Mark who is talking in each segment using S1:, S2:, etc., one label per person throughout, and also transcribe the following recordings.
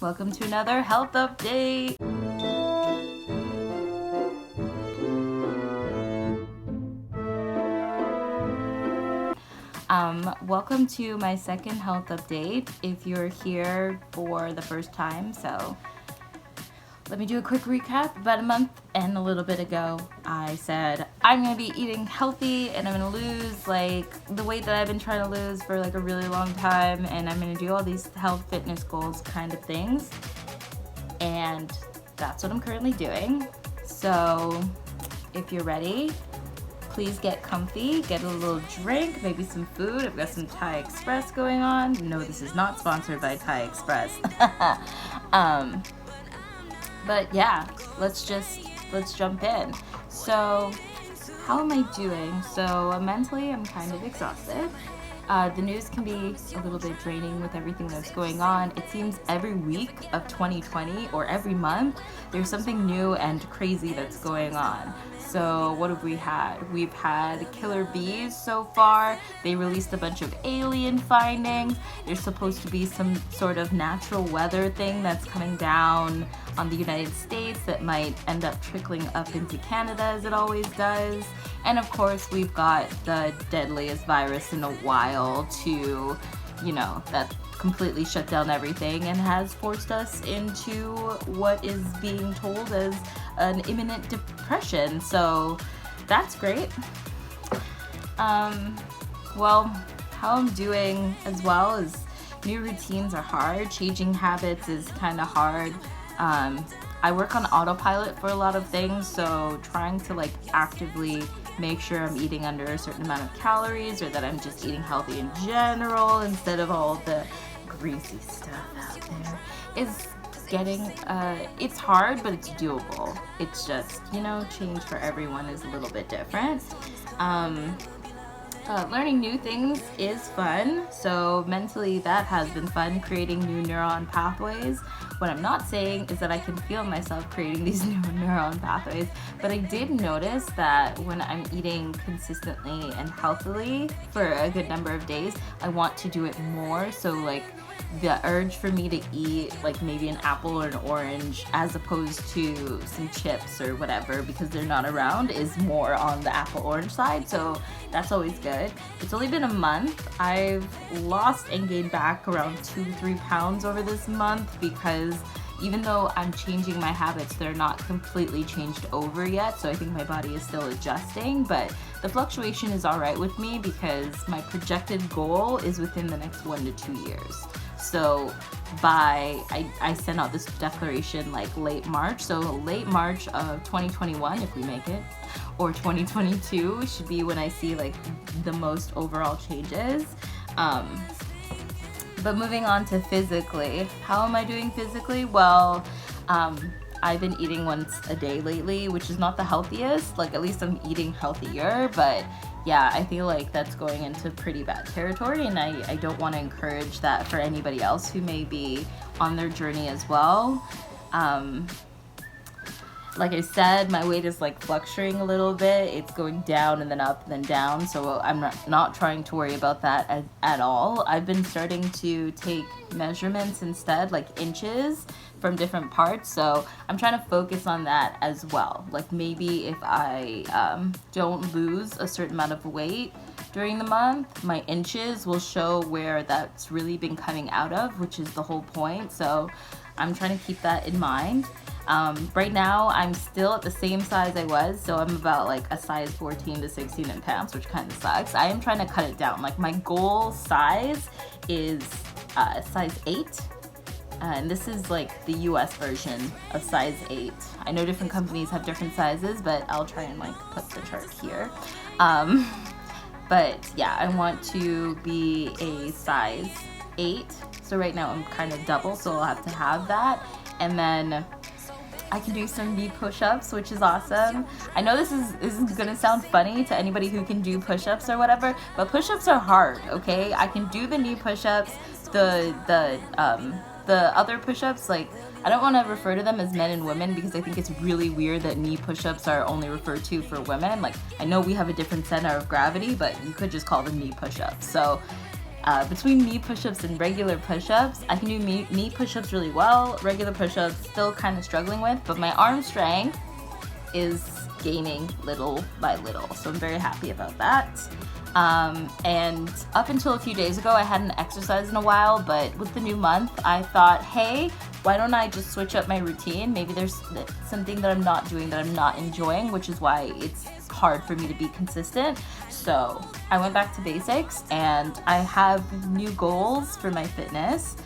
S1: Welcome to another health update. Welcome to my second health update if you're here for the first time. So let me do a quick recap. About a month and a little bit ago, I said I'm going to be eating healthy and I'm going to lose like the weight that I've been trying to lose for like a really long time, and I'm going to do all these health fitness goals kind of things. And that's what I'm currently doing. So if you're ready, please get comfy, get a little drink, maybe some food. I've got some Thai Express going on. No, this is not sponsored by Thai Express. But yeah, let's jump in. So how am I doing? So mentally, I'm kind of exhausted. The news can be a little bit draining with everything that's going on. It seems every week of 2020 or every month, there's something new and crazy that's going on. So what have we had? We've had killer bees so far. They released a bunch of alien findings. There's supposed to be some sort of natural weather thing that's coming down on the United States that might end up trickling up into Canada, as it always does. And of course, we've got the deadliest virus in a while to, that completely shut down everything and has forced us into what is being told as an imminent depression. So that's great. Well, how I'm doing as well is new routines are hard. Changing habits is kind of hard. I work on autopilot for a lot of things, so trying to actively make sure I'm eating under a certain amount of calories, or that I'm just eating healthy in general instead of all the greasy stuff out there is getting, it's hard, but it's doable. It's just, change for everyone is a little bit different. Learning new things is fun, so mentally that has been fun, creating new neuron pathways. What I'm not saying is that I can feel myself creating these new neuron pathways, but I did notice that when I'm eating consistently and healthily for a good number of days, I want to do it more. So the urge for me to eat maybe an apple or an orange as opposed to some chips or whatever because they're not around is more on the apple orange side, so that's always good. It's only been a month. I've lost and gained back around 2-3 pounds over this month because even though I'm changing my habits, they're not completely changed over yet, so I think my body is still adjusting, but the fluctuation is all right with me because my projected goal is within the next 1 to 2 years. So I sent out this declaration late March, so late March of 2021 if we make it, or 2022 should be when I see the most overall changes. But moving on to physically, how am I doing physically? Well, I've been eating once a day lately, which is not the healthiest. At least I'm eating healthier, but yeah, I feel like that's going into pretty bad territory, and I don't want to encourage that for anybody else who may be on their journey as well. Like I said, my weight is fluctuating a little bit. It's going down and then up and then down, so I'm not trying to worry about that at all. I've been starting to take measurements instead, inches from different parts, so I'm trying to focus on that as well. Maybe if I don't lose a certain amount of weight during the month, my inches will show where that's really been coming out of, which is the whole point, so I'm trying to keep that in mind. Right now, I'm still at the same size I was, so I'm about a size 14 to 16 in pants, which kind of sucks. I am trying to cut it down. My goal size is size 8, and this is the US version of size 8. I know different companies have different sizes, but I'll try and put the chart here. But yeah, I want to be a size 8. So right now I'm kind of double, so I'll have to have that. And then I can do some knee push-ups, which is awesome. I know this is gonna sound funny to anybody who can do push-ups or whatever, but push-ups are hard, okay? I can do the knee push-ups, the other push-ups, I don't want to refer to them as men and women because I think it's really weird that knee push-ups are only referred to for women. I know we have a different center of gravity, but you could just call them knee push-ups. So Between knee push-ups and regular push-ups, I can do knee push-ups really well. Regular push-ups, still kind of struggling with, but my arm strength is gaining little by little. So I'm very happy about that. And up until a few days ago, I hadn't exercised in a while, but with the new month, I thought, hey, why don't I just switch up my routine? Maybe there's something that I'm not doing that I'm not enjoying, which is why it's hard for me to be consistent. So I went back to basics, and I have new goals for my fitness.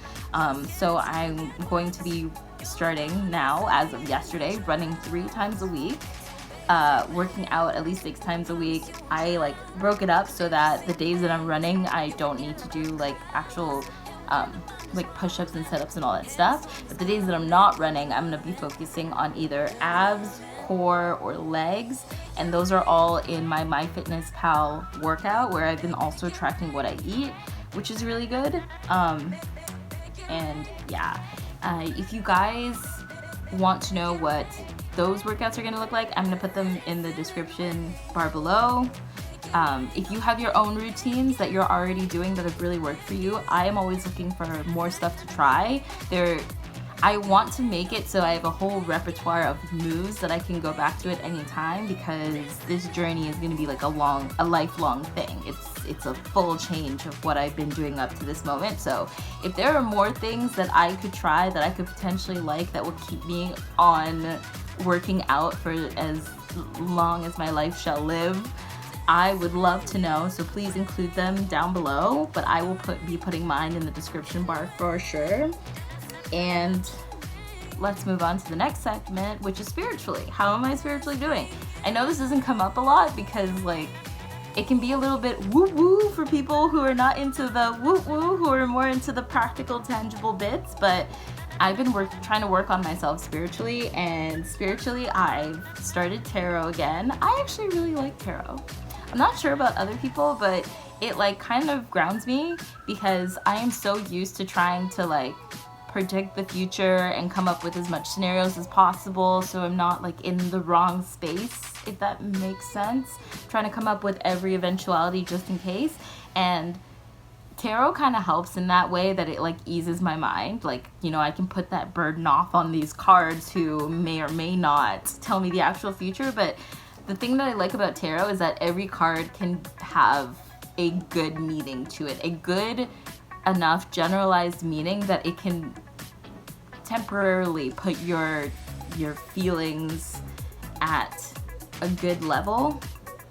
S1: So I'm going to be starting now, as of yesterday, running 3 times a week. Working out at least 6 times a week. I like broke it up so that the days that I'm running, I don't need to do like actual like push-ups and sit-ups and all that stuff. But the days that I'm not running, I'm gonna be focusing on either abs, core, or legs, and those are all in my MyFitnessPal workout, where I've been also tracking what I eat, which is really good. And yeah, if you guys want to know what those workouts are going to look like, I'm going to put them in the description bar below. If you have your own routines that you're already doing that have really worked for you, I am always looking for more stuff to try. I want to make it so I have a whole repertoire of moves that I can go back to at any time, because this journey is going to be like a lifelong thing. It's a full change of what I've been doing up to this moment. So if there are more things that I could try that I could potentially like that will keep me on working out for as long as my life shall live, I would love to know. So please include them down below, but I will be putting mine in the description bar for sure. And let's move on to the next segment, which is spiritually. How am I spiritually doing? I know this doesn't come up a lot because like it can be a little bit woo-woo for people who are not into the woo-woo, who are more into the practical, tangible bits, but I've been trying to work on myself spiritually, and spiritually I've started tarot again. I actually really like tarot. I'm not sure about other people, but it like kind of grounds me, because I am so used to trying to like predict the future and come up with as much scenarios as possible, so I'm not like in the wrong space, if that makes sense. Trying to come up with every eventuality just in case, and tarot kind of helps in that way, that it like eases my mind. Like, you know, I can put that burden off on these cards who may or may not tell me the actual future. But the thing that I like about tarot is that every card can have a good meaning to it, a good enough generalized meaning that it can temporarily put your feelings at a good level.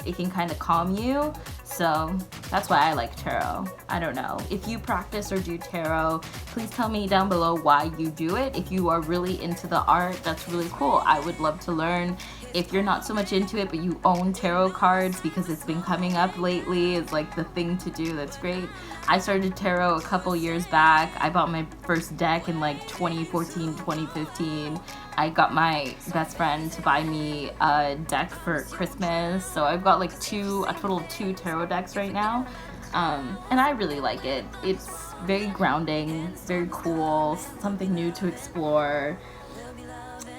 S1: It can kind of calm you. So that's why I like tarot. I don't know. If you practice or do tarot, please tell me down below why you do it. If you are really into the art, that's really cool. I would love to learn. If you're not so much into it, but you own tarot cards because it's been coming up lately, it's like the thing to do, that's great. I started tarot a couple years back. I bought my first deck in like 2014, 2015. I got my best friend to buy me a deck for Christmas. So I've got like a total of 2 tarot decks right now. And I really like it. It's very grounding, very cool, something new to explore.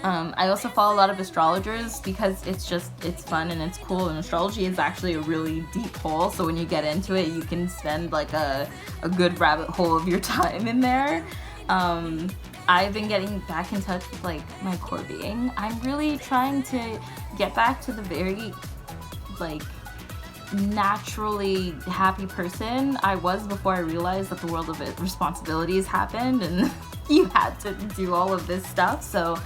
S1: I also follow a lot of astrologers because it's fun and it's cool, and astrology is actually a really deep hole, so when you get into it you can spend like a good rabbit hole of your time in there. I've been getting back in touch with like my core being. I'm really trying to get back to the very like naturally happy person I was before I realized that the world of responsibilities happened and you had to do all of this stuff. So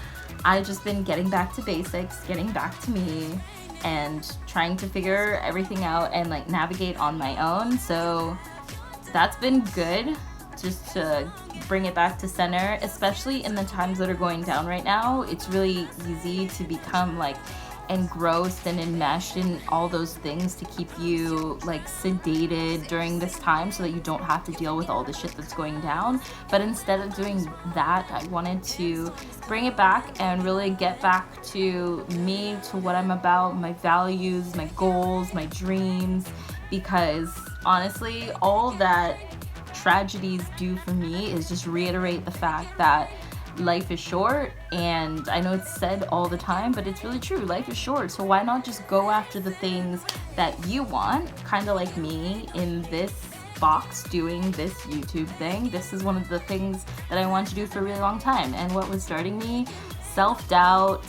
S1: I've just been getting back to basics, getting back to me, and trying to figure everything out and like navigate on my own. So that's been good, just to bring it back to center, especially in the times that are going down right now. It's really easy to become like engrossed and enmeshed in all those things to keep you like sedated during this time, so that you don't have to deal with all the shit that's going down. But instead of doing that, I wanted to bring it back and really get back to me, to what I'm about, my values, my goals, my dreams, because honestly all that tragedies do for me is just reiterate the fact that life is short. And I know it's said all the time, but it's really true. Life is short, so why not just go after the things that you want, kind of like me in this box doing this YouTube thing. This is one of the things that I wanted to do for a really long time. And what was starting me? Self-doubt,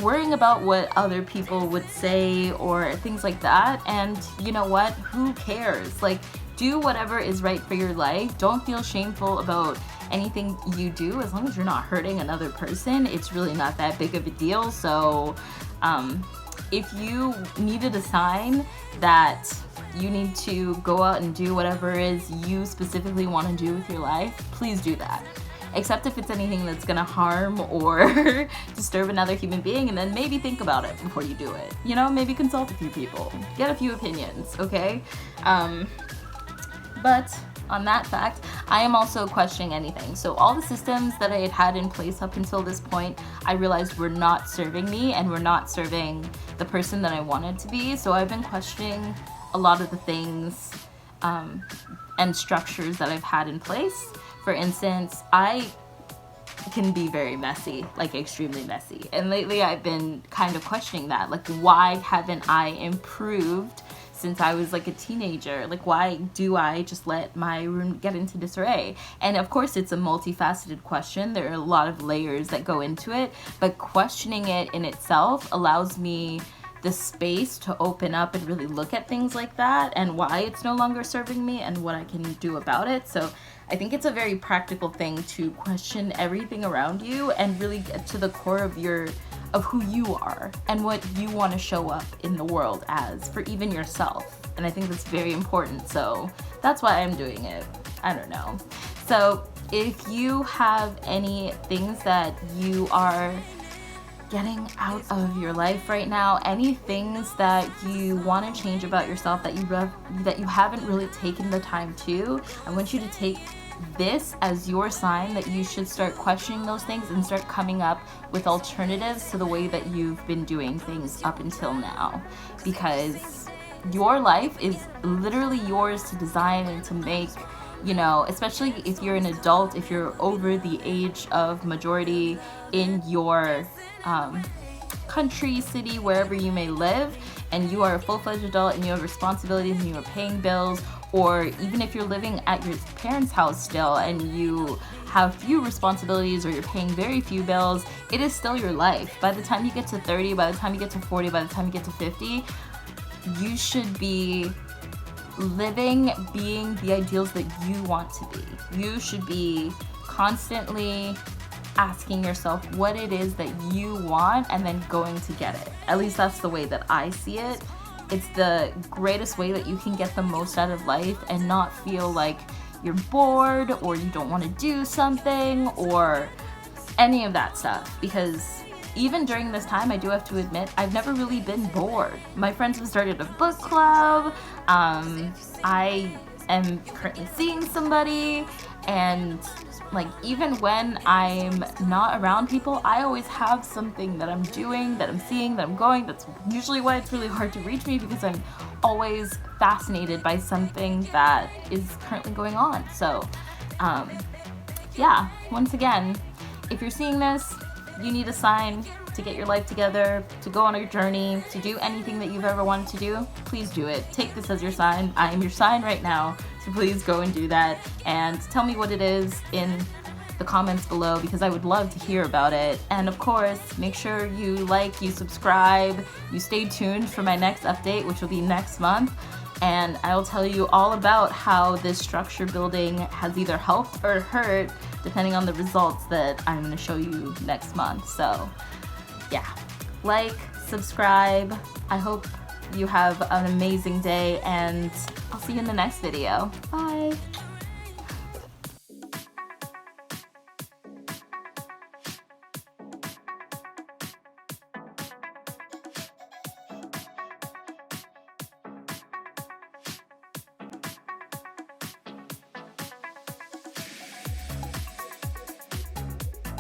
S1: worrying about what other people would say or things like that. And you know what? Who cares? Like, do whatever is right for your life. Don't feel shameful about anything you do. As long as you're not hurting another person, it's really not that big of a deal. So if you needed a sign that you need to go out and do whatever it is you specifically want to do with your life, please do that. Except if it's anything that's gonna harm or disturb another human being, and then maybe think about it before you do it. You know, maybe consult a few people, get a few opinions, okay? But on that fact, I am also questioning anything. So all the systems that I had in place up until this point, I realized were not serving me and were not serving the person that I wanted to be. So I've been questioning a lot of the things and structures that I've had in place. For instance, I can be very messy, like extremely messy. And lately I've been kind of questioning that. Like, why haven't I improved since I was like a teenager? Like, why do I just let my room get into disarray? And of course, it's a multifaceted question. There are a lot of layers that go into it, but questioning it in itself allows me the space to open up and really look at things like that and why it's no longer serving me and what I can do about it. So I think it's a very practical thing to question everything around you and really get to the core of who you are and what you want to show up in the world as, for even yourself. And I think that's very important. So that's why I'm doing it. I don't know. So if you have any things that you are getting out of your life right now, any things that you want to change about yourself that you haven't really taken the time to, I want you to take this as your sign that you should start questioning those things and start coming up with alternatives to the way that you've been doing things up until now. Because your life is literally yours to design and to make. You know, especially if you're an adult, if you're over the age of majority in your country, city, wherever you may live, and you are a full-fledged adult and you have responsibilities and you are paying bills, or even if you're living at your parents' house still and you have few responsibilities or you're paying very few bills, it is still your life. By the time you get to 30, by the time you get to 40, by the time you get to 50, you should be living, being the ideals that you want to be. You should be constantly asking yourself what it is that you want and then going to get it. At least that's the way that I see it. It's the greatest way that you can get the most out of life and not feel like you're bored or you don't want to do something or any of that stuff. Because even during this time, I do have to admit, I've never really been bored. My friends have started a book club. I am currently seeing somebody, and like, even when I'm not around people, I always have something that I'm doing, that I'm seeing, that I'm going. That's usually why it's really hard to reach me, because I'm always fascinated by something that is currently going on. So, yeah, once again, if you're seeing this, you need a sign to get your life together, to go on your journey, to do anything that you've ever wanted to do, please do it. Take this as your sign. I am your sign right now, so please go and do that. And tell me what it is in the comments below, because I would love to hear about it. And of course, make sure you like, you subscribe, you stay tuned for my next update, which will be next month. And I will tell you all about how this structure building has either helped or hurt, depending on the results that I'm going to show you next month. So yeah, like, subscribe. I hope you have an amazing day, and I'll see you in the next video. Bye.